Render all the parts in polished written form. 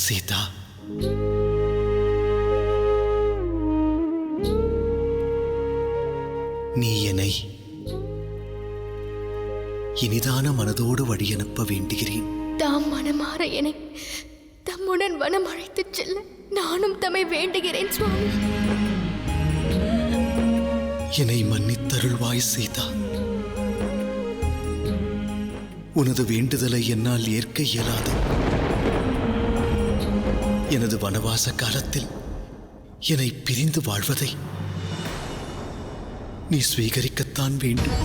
சீதா, நீ என்னை இனிதான மனதோடு வழியனுப்ப வேண்டுகிறேன். தாம் மனமாற என்னை தம்முடன் வனம் அழைத்துச் செல்ல நானும் தம்மை வேண்டுகிறேன் சுவாமி. என்னை மன்னித்தருள்வாய் சீதா. உனது வேண்டுதலை என்னால் ஏற்க இயலாது. எனது வனவாச காலத்தில் என்னை பிரிந்து வாழ்வதை நீ ஸ்வீகரிக்கத்தான் வேண்டும்.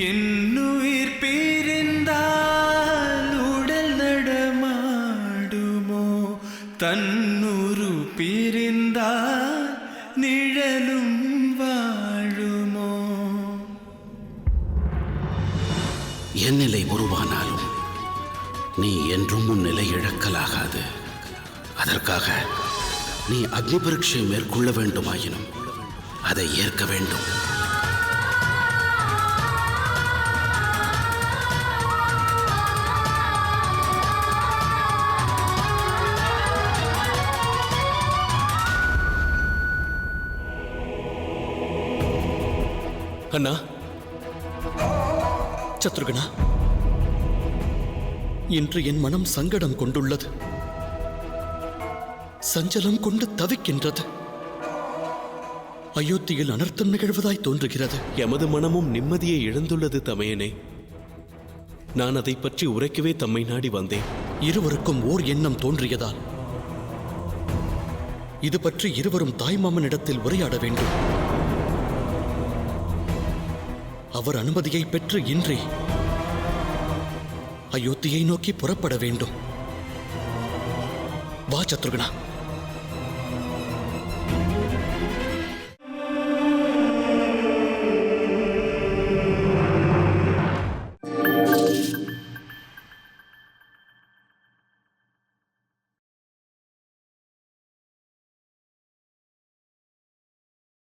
என்னுயிர் பிரிந்தால் உடல் நடமாடுமோ, தன்னுரு பிரிந்தால் நிழலும் வாழுமோ. என் நிலை உருவானாலும் நீ என்றும் உன் நிலை இழக்கலாகாது. அதற்காக நீ அக்னி பரீட்சை மேற்கொள்ள வேண்டுமாயினும் அதை ஏற்க வேண்டும். அண்ணா, சத்ருகனா, இன்று என் மனம் சங்கடம் கொண்டுள்ளது, சஞ்சலம் கொண்டு தவிக்கின்றது. அயோத்தியில் அனர்த்தம் நிகழ்வதாய் தோன்றுகிறது. எமது மனமும் நிம்மதியை இழந்துள்ளது தமையனே. நான் அதை பற்றி உரைக்கவே தம்மை நாடி வந்தேன். இருவருக்கும் ஓர் எண்ணம் தோன்றியதால் இது பற்றி இருவரும் தாய்மாமனிடத்தில் உரையாட வேண்டும். அவர் அனுமதியை பெற்று இன்றே அயோத்தியை நோக்கி புறப்பட வேண்டும். வா சத்ருகனா.